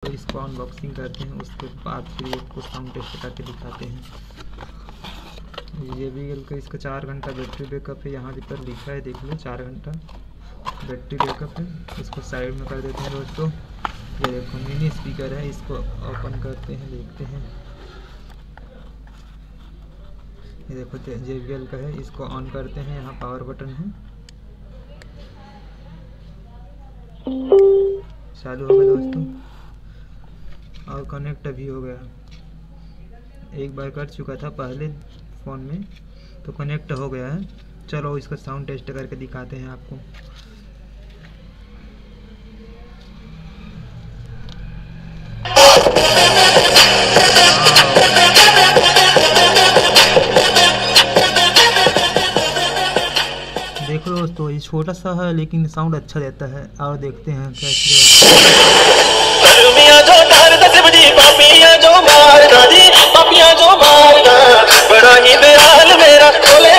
तो इसको अनबॉक्सिंग करते हैं, उसके बाद फिर आपको साउंड टेस्ट करके दिखाते हैं। JBL का इसका 4 घंटा बैटरी बैकअप है, यहाँ पर लिखा है, देख लो 4 घंटा बैटरी बैकअप है। इसको साइड में कर देते हैं दोस्तों। ये देखो मिनी स्पीकर है, इसको ओपन करते हैं, देखते हैं। ये देखो JBL का है, इसको ऑन करते हैं, यहाँ पावर बटन है, चालू हो गया दोस्तों और कनेक्ट भी हो गया। एक बार कर चुका था पहले फ़ोन में, तो कनेक्ट हो गया है। चलो इसका साउंड टेस्ट करके दिखाते हैं आपको। देखो दोस्तों, ये छोटा सा है लेकिन साउंड अच्छा देता है। और देखते हैं बड़ा ही दयाल मेरा खोले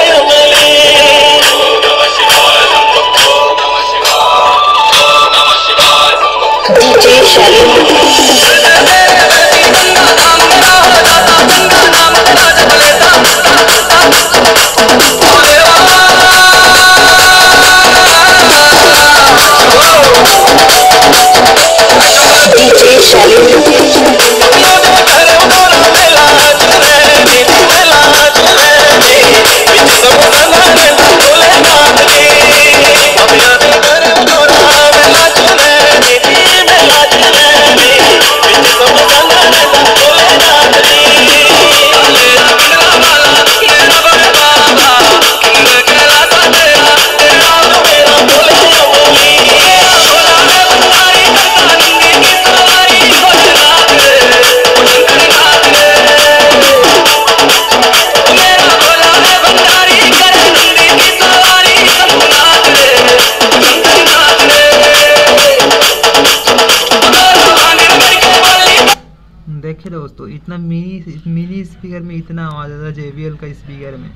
देखिए दोस्तों, इतना मिनी स्पीकर में इतना आवाज़ आता है JBL का स्पीकर में।